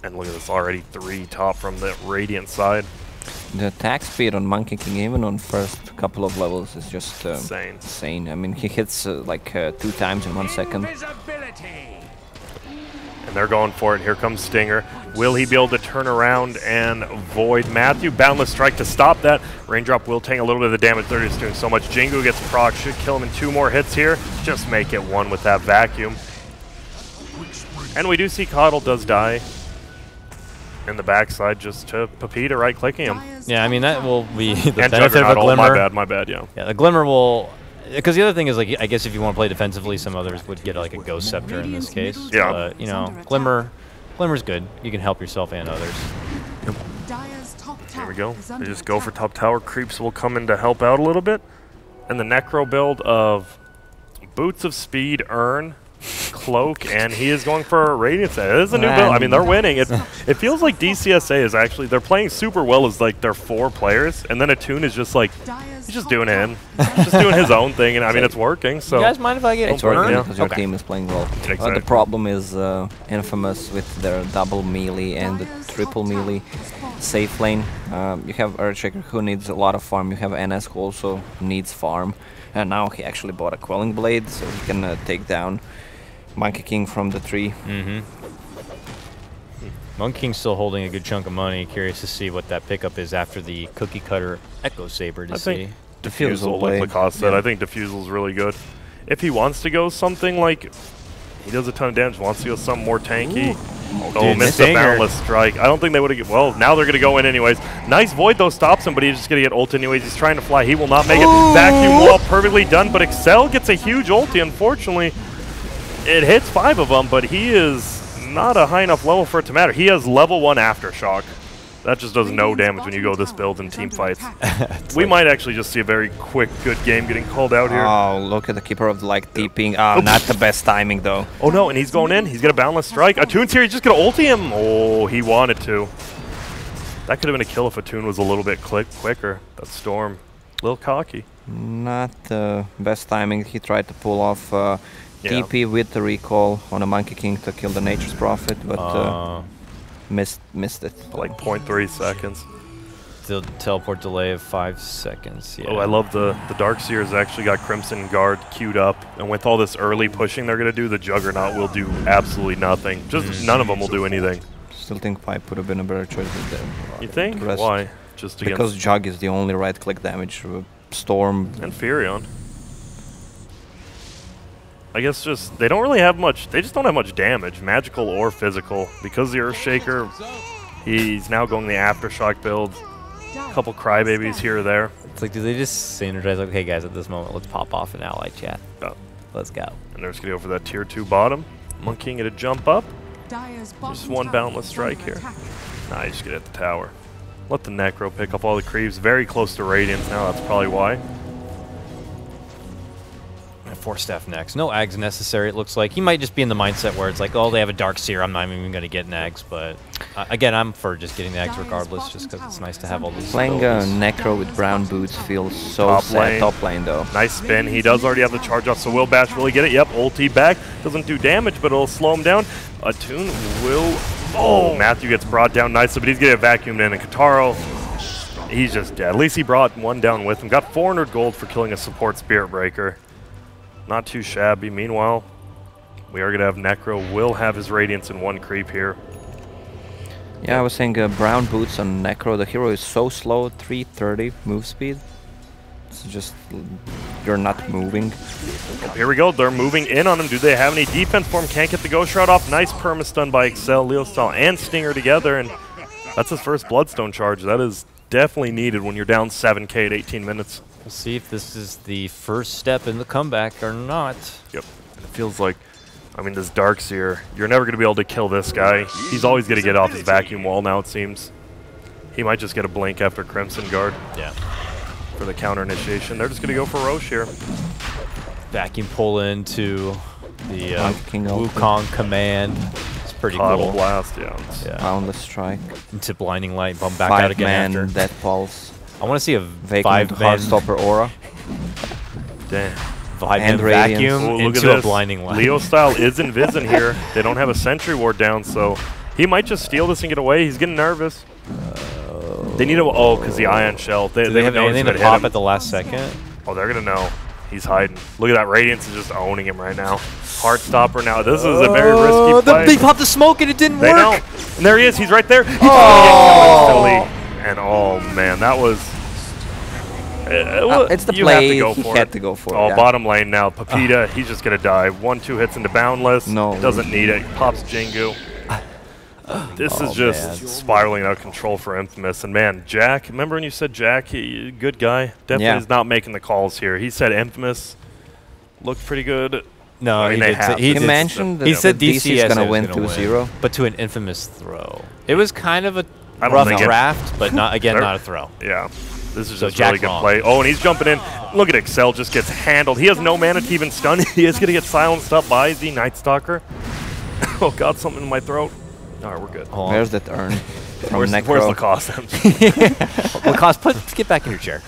And look at this, already 3 top from the Radiant side. The attack speed on Monkey King, even on first couple of levels, is just insane. I mean, he hits like 2 times in 1 second. And they're going for it. Here comes Stinger. Will he be able to turn around and void Matthew? Boundless Strike to stop that. Raindrop will take a little bit of the damage. They're just doing so much. Jingu gets proc. Should kill him in 2 more hits here. Just make it 1 with that vacuum. And we do see Coddle does die in the backside just to Pepita right-clicking him. Yeah, I mean, that will be the And benefit of a Juggernaut. Glimmer. My bad, yeah. Yeah, the Glimmer will... Because the other thing is, like, I guess if you want to play defensively, some others would get, like, a Ghost Scepter in this case. Yeah. But, you know, Glimmer's good. You can help yourself and others. Here we go. They just go for top tower. Creeps will come in to help out a little bit. And the Necro build of Boots of Speed, Earn, Cloak, and he is going for a Radiance. It is a new build. I mean, they're winning. It feels like DC.SA is actually, they're playing super well as like their 4 players, and then Attune is just like, he's just doing him. Just doing his own thing, and I mean, it's working. So You guys mind if I get It's working yeah. because your Okay. team is playing well. Exactly. The problem is Infamous with their double melee and the triple melee safe lane. You have Earthshaker who needs a lot of farm. You have NS who also needs farm. And now he actually bought a Quelling Blade, so he can take down Monkey King from the tree. Monkey King's still holding a good chunk of money. Curious to see what that pickup is after the Cookie Cutter Echo Saber to I see. think Diffusal Diffusal, like blade. Lacoste said, I think Diffusal's really good. If he wants to go something like, he does a ton of damage, wants to go something more tanky. Oh, dude, missed the Stinger. Boundless Strike. I don't think they would have, well, now they're going to go in anyways. Nice Void though stops him, but he's just going to get ult anyways. He's trying to fly. He will not make it. Vacuum wall perfectly done, but Excel gets a huge ulti. Unfortunately, it hits 5 of them, but he is not a high enough level for it to matter. He has level 1 Aftershock. That just does no damage when you go this build in team fights. We might actually just see a very quick, good game getting called out here. Oh, look at the Keeper of the Light TPing. Oh, not the best timing though. Oh no, and he's going in. He's got a Boundless Strike. Attune's here. He's just going to ulti him. Oh, he wanted to. That could have been a kill if Attune was a little bit quicker. That Storm, a little cocky. Not the best timing. He tried to pull off TP with the recall on a Monkey King to kill the Nature's Prophet, but missed it. Like 0.3 seconds. The teleport delay of 5 seconds. Yeah. Oh, I love the Darkseers actually got Crimson Guard queued up, and with all this early pushing they're going to do, the Juggernaut will do absolutely nothing. Just none of them will do anything. Still think Pipe would have been a better choice with them. You think? The rest- Why? Just against Because Jug is the only right-click damage. Storm. and Furion. I guess just they don't really have much. They just don't have much damage, magical or physical. Because the Earthshaker, he's now going the Aftershock build. A couple crybabies here or there. It's like, do they just synergize? Like, okay, guys, at this moment, let's pop off an ally chat. Oh. Let's go. And they're just gonna go for that tier 2 bottom. Monkey King gonna jump up. Just one Boundless Strike here. Nah, you just get at the tower. Let the Necro pick up all the creeps. Very close to Radiance now, that's probably why. Force Staff next. No Ags necessary, it looks like. He might just be in the mindset where it's like, oh, they have a Dark Seer, I'm not even going to get an Ags, but again, I'm for just getting the Ags regardless, just because it's nice to have all these Playing abilities. Necro with brown boots feels so Top sad. lane. Top lane though. Nice spin. He does already have the charge off, so will Bash really get it? Yep, ulti back. Doesn't do damage, but it'll slow him down. Attune will... Oh, Matthew gets brought down nicely, but he's getting vacuumed in. And Kataro, he's just dead. At least he brought one down with him. Got 400 gold for killing a support Spirit Breaker. Not too shabby. Meanwhile, we are going to have Necro. Will have his Radiance in 1 creep here. Yeah, I was saying brown boots on Necro. The hero is so slow, 330 move speed. It's just, you're not moving. Oh, here we go. They're moving in on him. Do they have any defense for him? Can't get the Ghost Shroud off. Nice perma stun by Excel, Leostall, and Stinger together. And that's his first Bloodstone charge. That is definitely needed when you're down 7K at 18 minutes. We'll see if this is the first step in the comeback or not. Yep. It feels like, I mean, this Darkseer, you're never going to be able to kill this guy. He's always going to get off his vacuum wall now, it seems. He might just get a blink after Crimson Guard. Yeah. For the counter initiation. They're just going to go for Roche here. Vacuum pull into the King Wukong command. It's pretty Coddle cool. Blast, yeah. Boundless Strike. Into Blinding Light, bump back out again after. 5-man Death Pulse. I want to see a Vacant 5-man Heartstopper Aura. Damn. And vacuum Oh, look into at a Blinding Light. Leo style is Invisin here. They don't have a Sentry Ward down, so he might just steal this and get away. He's getting nervous. They need a because the Ion Shell. Do they have anything to pop at the last second? Oh, they're gonna know. He's hiding. Look at that. Radiance is just owning him right now. Heartstopper now. This is a very risky play. They popped the smoke and it didn't They work. know. And there he is. He's right there. He's gonna get killed instantly. And oh man, that was. It's the you play have to go he for had it. to go for. Oh, yeah. bottom lane now. Pepita, he's just gonna die. 1-2 hits into Boundless. No. Doesn't need it. Pops Jingu. This is just spiraling out of control for Infamous. And man, Jack, remember when you said Jack, good guy? Definitely is not making the calls here. He said Infamous looked pretty good. No, I mean, He mentioned that he said DC is DC.SA going to win was gonna 2-0. but to an infamous throw. It was kind of a I don't rough think it- draft, but not again, not a throw. Yeah. This is So just really Jack good wrong. play. Oh, and he's jumping in. Look at Excel, just gets handled. He has no mana to even stun. He is going to get silenced up by the Night Stalker. Oh, God, something in my throat. All right, we're good. Hold on. Where's that urn? From Where's Necro. Lacoste? Lacoste, get back in your chair.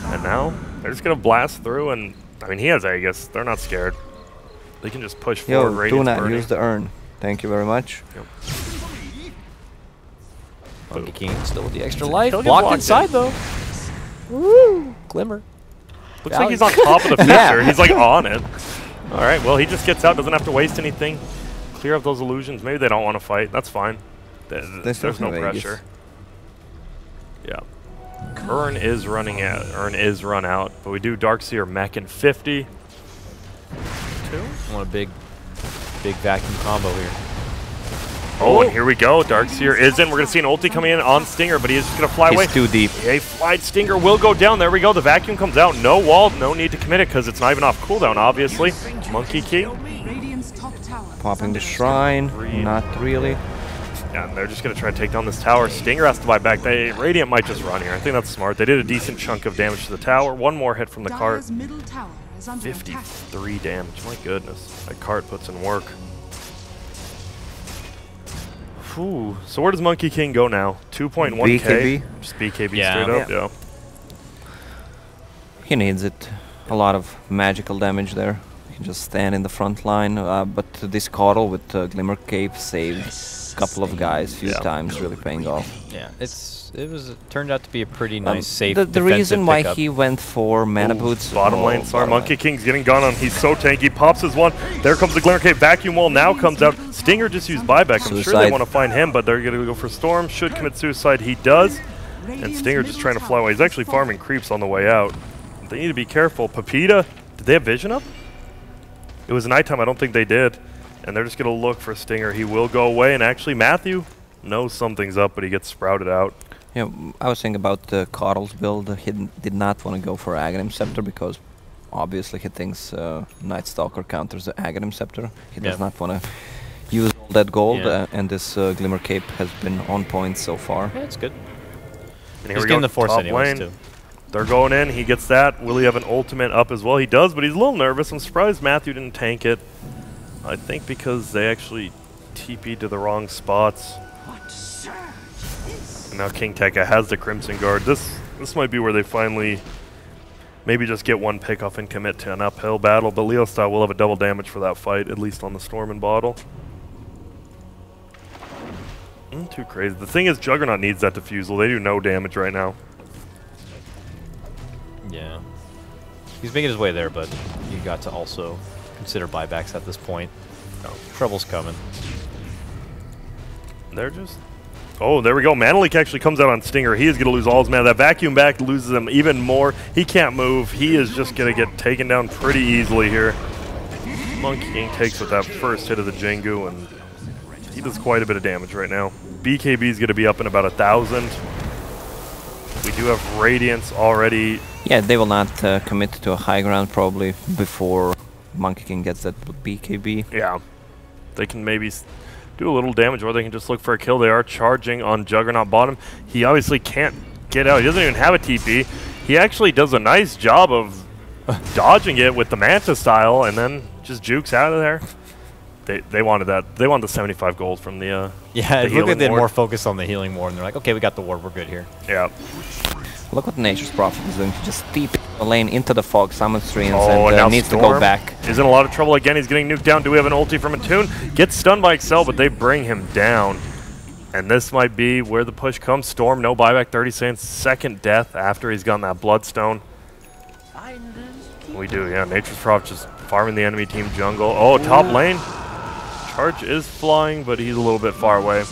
And now they're just going to blast through. And, I mean, he has Aegis. They're not scared. They can just push forward. Yo, do Radiance not burning. use the urn. Thank you very much. Yep. Monkey King still with the extra life. He'll get Blocked blocked inside, though. Woo! Glimmer. Looks like he's on top of the picture. He's like on it. All right, well, he just gets out, doesn't have to waste anything. Clear up those illusions. Maybe they don't want to fight. That's fine. There's no pressure. Yeah. Urn is running out. Urn is run out. But we do Darkseer mech in 50. I want a big vacuum combo here. Oh, and here we go. Darkseer is in. We're going to see an ulti coming in on Stinger, but he is just going to fly away. He's too deep. A flight Stinger will go down. There we go. The vacuum comes out. No wall. No need to commit it because it's not even off cooldown, obviously. Monkey King. Radiant's top tower. Popping the shrine. Not really. Yeah, and they're just going to try to take down this tower. Stinger has to buy back. Radiant might just run here. I think that's smart. They did a decent chunk of damage to the tower. One more hit from the cart. Dire's middle tower is under attack. 53 damage. My goodness. That cart puts in work. Ooh. So where does Monkey King go now? 2.1k? BKB? Just BKB Yeah. straight up, yeah. He needs it. A lot of magical damage there. He can just stand in the front line. But this Coddle with Glimmer Cape saved a couple of guys a few times, really paying off. Yeah, it turned out to be a pretty nice, safe The defensive reason why pickup. he went for mana boots. Bottom lane, sorry, Monkey King's getting gone on. He's so tanky. Pops his one. There comes the Glimmer Cape. Vacuum wall now comes out. Stinger just used buyback. I'm sure they want to find him, but they're going to go for Storm. Should commit suicide. He does. And Stinger just trying to fly away. He's actually farming creeps on the way out. They need to be careful. Pepita, did they have vision up? It was nighttime. I don't think they did. And they're just going to look for Stinger. He will go away. And actually, Matthew knows something's up, but he gets sprouted out. Yeah, I was thinking about Coddle's build. He did not want to go for Aghanim Scepter because obviously he thinks Night Stalker counters the Aghanim Scepter. He does not want to use all that gold, and this Glimmer Cape has been on point so far. Yeah, it's good. And here He's we getting go, the force top anyways, lane. too. They're going in. He gets that. Will he have an ultimate up as well? He does, but he's a little nervous. I'm surprised Matthew didn't tank it. I think because they actually TP'd to the wrong spots. And now King Tekka has the Crimson Guard. This might be where they finally maybe just get one pick off and commit to an uphill battle. But Leo style will have a double damage for that fight, at least on the Storm and Bottle. Too crazy. The thing is, Juggernaut needs that defusal. They do no damage right now. Yeah. He's making his way there, but you got to also consider buybacks at this point. Trouble's coming. They're just... Oh, there we go. Manalik actually comes out on Stinger. He is going to lose all his mana. That vacuum back loses him even more. He can't move. He is just going to get taken down pretty easily here. Monkey King takes with that first hit of the Jingu, and he does quite a bit of damage right now. BKB is going to be up in about 1,000. We do have Radiance already. Yeah, they will not commit to a high ground probably before Monkey King gets that BKB. Yeah. They can maybe do a little damage, or they can just look for a kill. They are charging on Juggernaut bottom. He obviously can't get out. He doesn't even have a TP. He actually does a nice job of dodging it with the Manta style, and then just jukes out of there. They wanted that. They wanted the 75 gold from the yeah, the it looked like they had ward. more focus on the healing ward, and they're like, okay, we got the ward, we're good here. Yeah. Look what Nature's Prophet is doing. He just deep the lane into the fog, summon streams, Oh, and now and needs to go Storm back. is in a lot of trouble again. He's getting nuked down. Do we have an ulti from Attune? Gets stunned by Excel, but they bring him down. And this might be where the push comes. Storm, no buyback, 30 seconds. Second death after he's gotten that Bloodstone. We do, yeah. Nature's Prophet just farming the enemy team jungle. Oh, top lane. Charge is flying, but he's a little bit far away.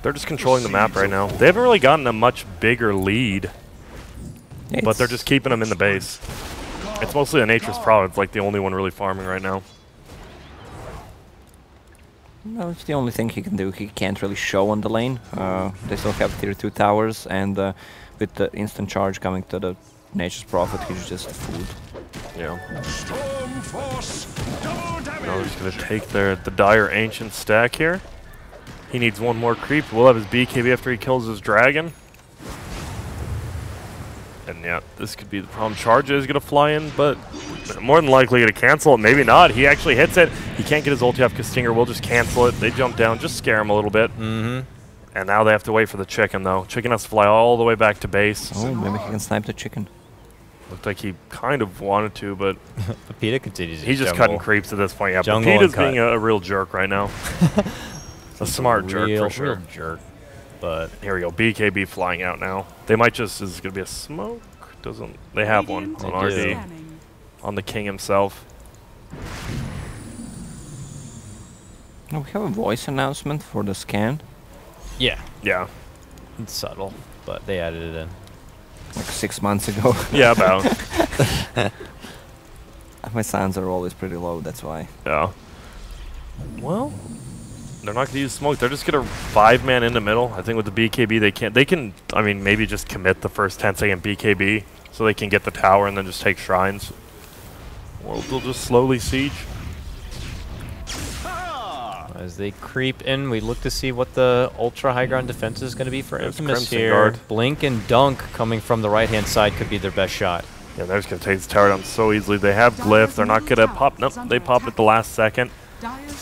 They're just controlling the map right now. They haven't really gotten a much bigger lead, but they're just keeping them in the base. It's mostly a Nature's Prophet. It's like the only one really farming right now. No, it's the only thing he can do. He can't really show on the lane. They still have tier 2 towers, and with the instant charge coming to the Nature's Prophet, he's just food. Yeah. Now they're just going to take the Dire Ancient stack here. He needs one more creep. We'll have his BKB after he kills his dragon. And yeah, this could be the problem. Charge is going to fly in, but more than likely going to cancel it. Maybe not. He actually hits it. He can't get his ulti off because Stinger will just cancel it. They jump down, just scare him a little bit. Mm-hmm. And now they have to wait for the chicken, though. Chicken has to fly all the way back to base. Oh, maybe he can snipe the chicken. Looked like he kind of wanted to, but Pepita continues. he's just jungle. cutting creeps at this point. Yeah, Jungle Pepita's and being a real jerk right now. A smart jerk for sure. Real jerk. But Here we go. BKB flying out now. They might just. Is it going to be a smoke? Doesn't. They have one They on do. RD. On the king himself. Oh, we have a voice announcement for the scan. yeah, Yeah. it's subtle, but they added it in. Like 6 months ago. Yeah, about. My sounds are always pretty low, that's why. Yeah. Well, they're not going to use smoke. They're just going to 5-man in the middle. I think with the BKB, they can't. They can, I mean, maybe just commit the first 10-second BKB so they can get the tower and then just take shrines. Or they'll just slowly siege. As they creep in, we look to see what the ultra high ground defense is going to be for There's Infamous Crimson here. Guard. Blink and Dunk coming from the right-hand side could be their best shot. Yeah, they're just going to take this tower down so easily. They have Glyph. They're not going to pop. Nope, they pop at the last second.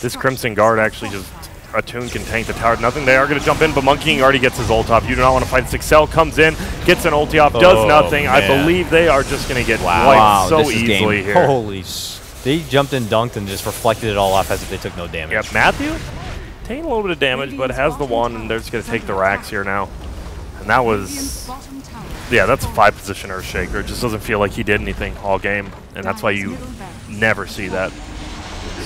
This Crimson Guard actually just... Attune can tank the tower. Nothing. They are going to jump in, but Monkey King already gets his ult off. You do not want to fight this. Excel comes in, gets an ulti off, does nothing. Man. I believe they are just going to get Wow, wiped so this is easily game. here. Holy they jumped and dunked and just reflected it all off as if they took no damage. Yeah, Matthew taking a little bit of damage, but has the one, and they're just going to take the racks here now. And that was... Yeah, that's a 5-position Earthshaker. It just doesn't feel like he did anything all game, and that's why you never see that.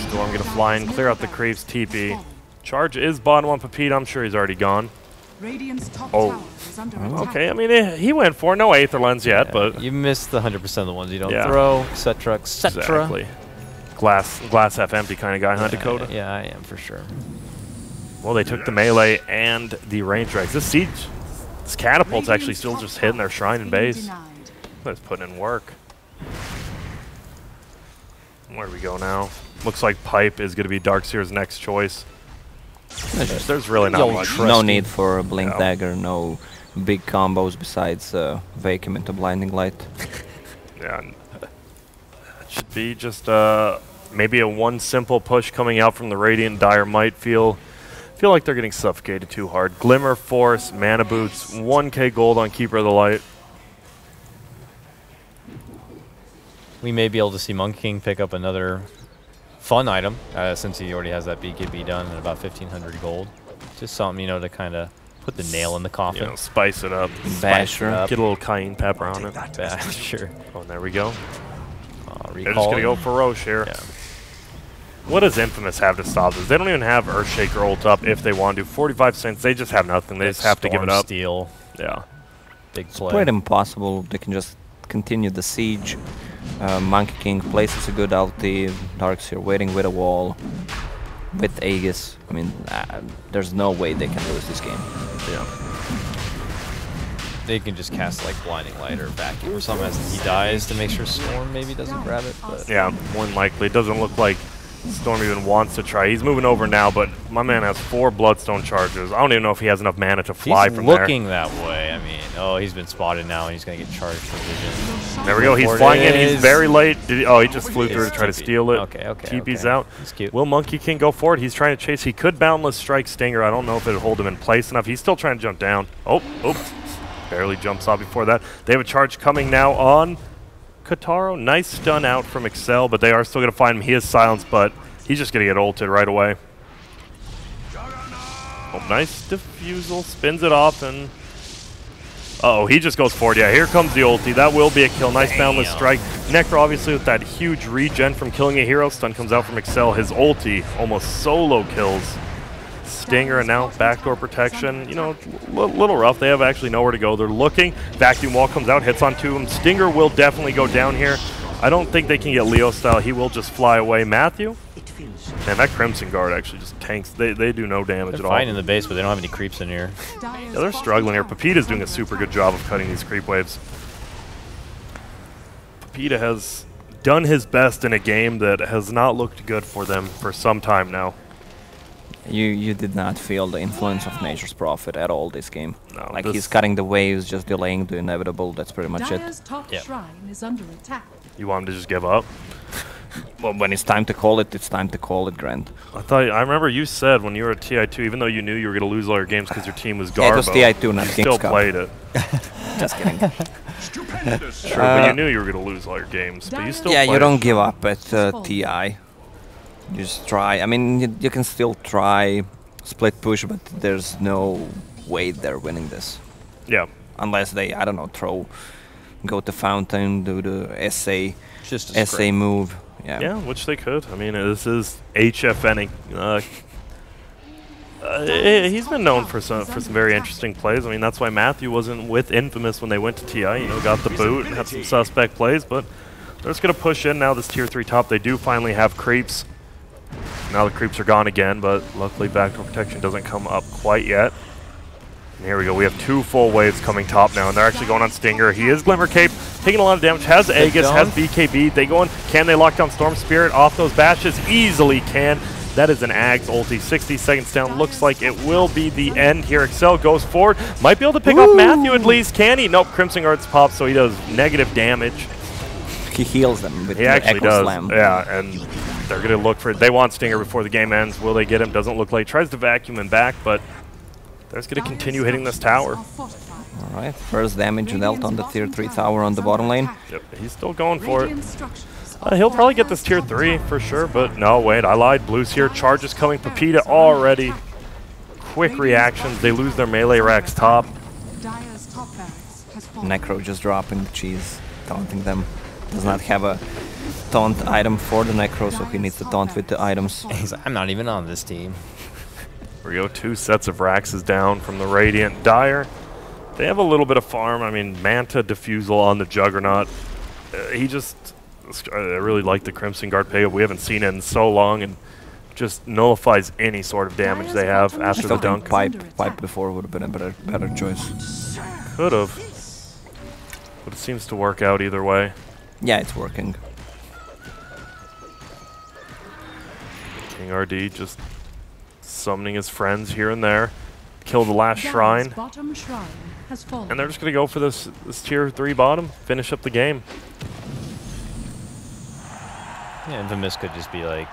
Storm going to fly in, clear out the creeps, TP. Charge is bottom on Pepita. I'm sure he's already gone. Oh. Okay, I mean, he went for no Aether Lens yet, but... You missed the 100% of the ones you don't Yeah. throw, etc., etc. Exactly. Glass half empty kind of guy, huh, Dakota? Yeah, I am for sure. Well, they took the melee and the range strikes. This siege, this catapult's actually still just hitting their shrine and base. They're just putting in work. Where do we go now? Looks like Pipe is going to be Darkseer's next choice. There's really not much. No need for a Blink No. Dagger, no big combos besides Vacuum into Blinding Light. Yeah, it should be just maybe a one simple push coming out from the Radiant. Dire might feel like they're getting suffocated too hard. Glimmer Force, Mana Boots, 1k gold on Keeper of the Light. We may be able to see Monkey King pick up another fun item since he already has that BKB done at about 1,500 gold. Just something, you know, to kind of put the nail in the coffin. You know, spice it up. Basher. up. Get a little cayenne pepper on it. Yeah, sure. Oh, and there we go. They're just Recall. going to go for Roche here. Yeah. What does Infamous have to stop this? They don't even have Earthshaker ult up if they want to. 45 cents, they just have nothing. They just have to give it up. Steel, Yeah. big play. Quite impossible. They can just continue the siege. Monkey King places a good ulti. Darkseer waiting with a wall. With Aegis. I mean, there's no way they can lose this game. Yeah. they can just cast like Blinding Light or Vacuum or something as he dies to make sure Storm maybe doesn't grab it. But Yeah, more than likely. It doesn't look like Storm even wants to try. He's moving over now, but my man has 4 Bloodstone charges. I don't even know if he has enough mana to fly he's from there. looking that way. I mean, oh, he's been spotted now, and he's going to get charged for vision. There we go. He's Before it flying in. He's is. very late. Oh, he just flew through to It's try to TP. steal it. Okay, okay. TP's okay. out. That's cute. Will Monkey King go for it? He's trying to chase. He could Boundless Strike Stinger. I don't know if it'll hold him in place enough. He's still trying to jump down. Oh, oops. Barely jumps off before that. They have a charge coming now on Kataro. Nice stun out from Excel, but they are still going to find him. He is silenced, but he's just going to get ulted right away. Oh, nice defusal. Spins it off, and uh-oh, he just goes forward. Yeah, here comes the ulti. That will be a kill. Nice Boundless Strike. Necro, obviously, with that huge regen from killing a hero. Stun comes out from Excel. His ulti almost solo kills Stinger, and now backdoor protection. You know, little rough. They have actually nowhere to go. They're looking. Vacuum Wall comes out, hits onto him. Stinger will definitely go down here. I don't think they can get Leo style. He will just fly away. Matthew? Man, that Crimson Guard actually just tanks. They do no damage They're at all. fighting in the base, but they don't have any creeps in here. Yeah, they're struggling here. Pepita's doing a super good job of cutting these creep waves. Pepita has done his best in a game that has not looked good for them for some time now. You did not feel the influence of Nature's Prophet at all this game. No, Like this- he's cutting the waves, just delaying the inevitable. That's pretty much it. Dire's top Yep. shrine is under attack. You want him to just give up? Well, when it's time to call it, it's time to call it, Grant. I remember you said when you were at TI2, even though you knew you were going to lose all your games because your team was Garbo, Yeah, it was TI2, not you still King's Cup. played it. Just kidding. Sure, but you knew you were going to lose all your games, but you still Yeah, played you don't it. give up at TI. You just try. I mean, you can still try split push, but there's no way they're winning this. Yeah. Unless they, I don't know, go to Fountain, do the SA, It's just a SA move. Yeah. Yeah, which they could. I mean, this is HFN. He's been known for some very interesting plays. I mean, that's why Matthew wasn't with Infamous when they went to TI. You know, got the boot and had some suspect plays, but they're just going to push in now. This tier 3 top, they do finally have creeps. Now the creeps are gone again, but luckily backdoor protection doesn't come up quite yet. And here we go. We have 2 full waves coming top now, and they're actually going on Stinger. He is Glimmer Cape, taking a lot of damage. Has Aegis, has BKB. They go in. Can they lock down Storm Spirit off those bashes? Easily can. That is an Ags ulti. 60 seconds down. Looks like it will be the end here. Excel goes forward. Might be able to pick off Matthew at least. Can he? Nope. Crimson Guards pop, so he does negative damage. He heals them with He the actually Echo does. Slam. Yeah, and they're going to look for it. They want Stinger before the game ends. Will they get him? Doesn't look like. Tries to vacuum him back, but they're just going to continue hitting this tower. All right, first damage dealt on the tier 3 tower on the bottom lane. Yep, he's still going for it. He'll probably get this tier 3 for sure, but no, wait, I lied. Blue's here. Charge is coming. Pepita already. Quick reactions. They lose their melee racks top. Dire's top barracks has fallen. Necro just dropping the cheese, taunting them. Does not have a taunt item for the Necro, so he needs to taunt with the items. He's like, I'm not even on this team. Here we go. 2 sets of racks is down from the Radiant. Dire, they have a little bit of farm. I mean, Manta Defusal on the Juggernaut. I really like the Crimson Guard pickup. We haven't seen it in so long, and just nullifies any sort of damage they have after the dunk. Pipe before would have been a better choice. Could have. But it seems to work out either way. Yeah, it's working. King RD just summoning his friends here and there. Kill the last shrine. Bottom shrine has fallen. And they're just going to go for this tier 3 bottom, finish up the game. Yeah, Infamous could just be like,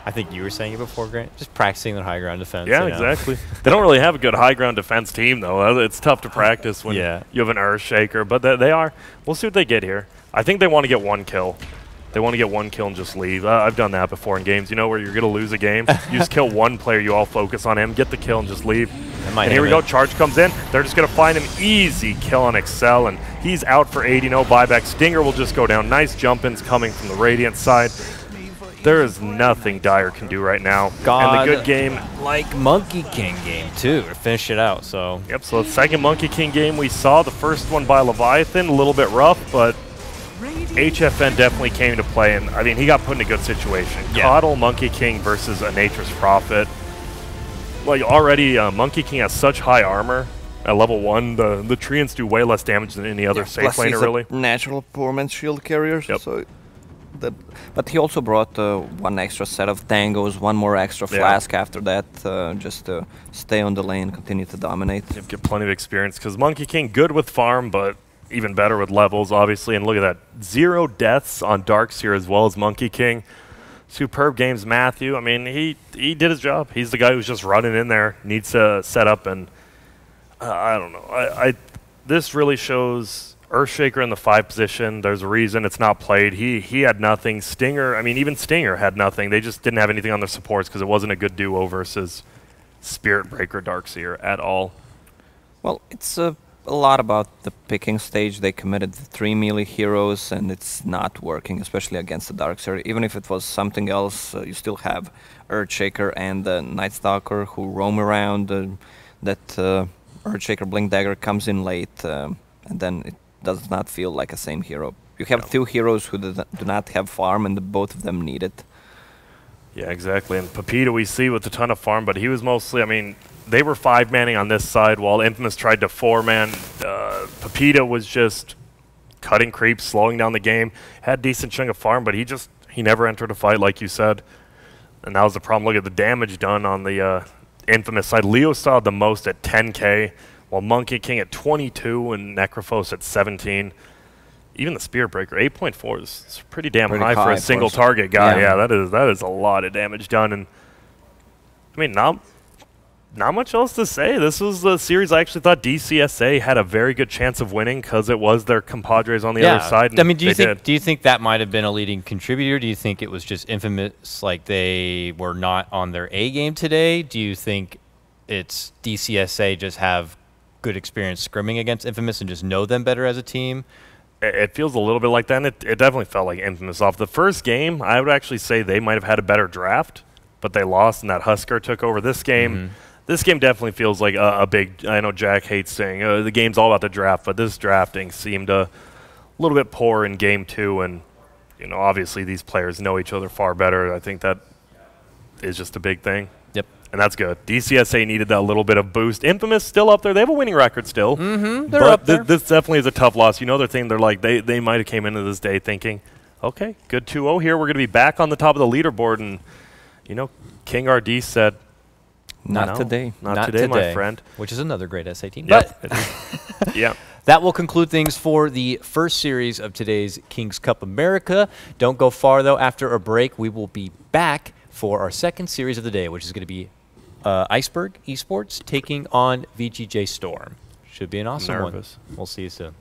I think you were saying it before, Grant, just practicing their high ground defense. Yeah, you know? exactly. They don't really have a good high ground defense team, though. It's tough to practice when Yeah. you have an Earthshaker, but they are. We'll see what they get here. I think they want to get 1 kill. They want to get 1 kill and just leave. I've done that before in games, you know, where you're going to lose a game. You just kill 1 player, you all focus on him, get the kill and just leave. And here we go, Charge comes in. They're just going to find him. Easy kill on Excel, and he's out for 80, no buyback. Stinger will just go down. Nice jump-ins coming from the Radiant side. There is nothing Dire can do right now. God, and the good game, like Monkey King game too, to finish it out. So yep, so the second Monkey King game we saw, the first one by Leviathan, a little bit rough, but HFN definitely came to play, and I mean, he got put in a good situation. Yeah. Coddle, Monkey King versus a Nature's Prophet. Like, already, Monkey King has such high armor At level 1, the Treants do way less damage than any other safe Plus laner, he's really. a natural poor man's shield carrier. Yep. So but he also brought one extra set of tangos, one more extra flask after that, just to stay on the lane, continue to dominate. Yep, get plenty of experience, because Monkey King, good with farm, but even better with levels, obviously. And look at that, 0 deaths on Darkseer as well as Monkey King. Superb games, Matthew. I mean, he did his job. He's the guy who's just running in there, needs to set up, and I don't know. This really shows Earthshaker in the 5 position. There's a reason it's not played. He had nothing. Stinger, I mean, even Stinger had nothing. They just didn't have anything on their supports because it wasn't a good duo versus Spirit Breaker Darkseer at all. Well, it's a lot about the picking stage. They committed 3 melee heroes, and it's not working, especially against the Darkseer. Even if it was something else, you still have Earthshaker and Night Stalker who roam around. That Earthshaker Blink Dagger comes in late, and then it does not feel like a same hero. You have 2 heroes who do not have farm, and both of them need it. Yeah, exactly. And Pepita we see with a ton of farm, but he was mostly, I mean, they were 5-manning on this side while Infamous tried to 4-man. Pepita was just cutting creeps, slowing down the game, had decent chunk of farm, but he never entered a fight, like you said. And that was the problem. Look at the damage done on the Infamous side. Leo saw the most at 10k, while Monkey King at 22 and Necrophos at 17. Even the Spirit Breaker, 8.4 is pretty damn high for a single target guy. Yeah, that is a lot of damage done. And I mean, not much else to say. This was the series I actually thought DC.SA had a very good chance of winning because it was their compadres on the other side. I mean, do you think that might have been a leading contributor? Do you think it was just Infamous, like they were not on their A game today? Do you think it's DC.SA just have good experience scrimming against Infamous and just know them better as a team? It feels a little bit like that, and it definitely felt like Infamous. Off the first game, I would actually say they might have had a better draft, but they lost, and that Husker took over this game. This game definitely feels like a big, I know Jack hates saying the game's all about the draft, but this drafting seemed a little bit poor in game 2, and you know, obviously these players know each other far better. I think that is just a big thing. Yep. And that's good. DC.SA needed that little bit of boost. Infamous still up there. They have a winning record still. They're up there. This definitely is a tough loss. You know, they're like, they might have came into this day thinking, okay, good 2-0 here. We're going to be back on the top of the leaderboard. And, you know, King RD said, Not today. Not today, my friend. Which is another great SA team. Yep. But yeah. that will conclude things for the first series of today's King's Cup America. Don't go far, though. After a break, we will be back for our second series of the day, which is going to be Iceberg Esports taking on VGJ Storm. Should be an awesome one. We'll see you soon.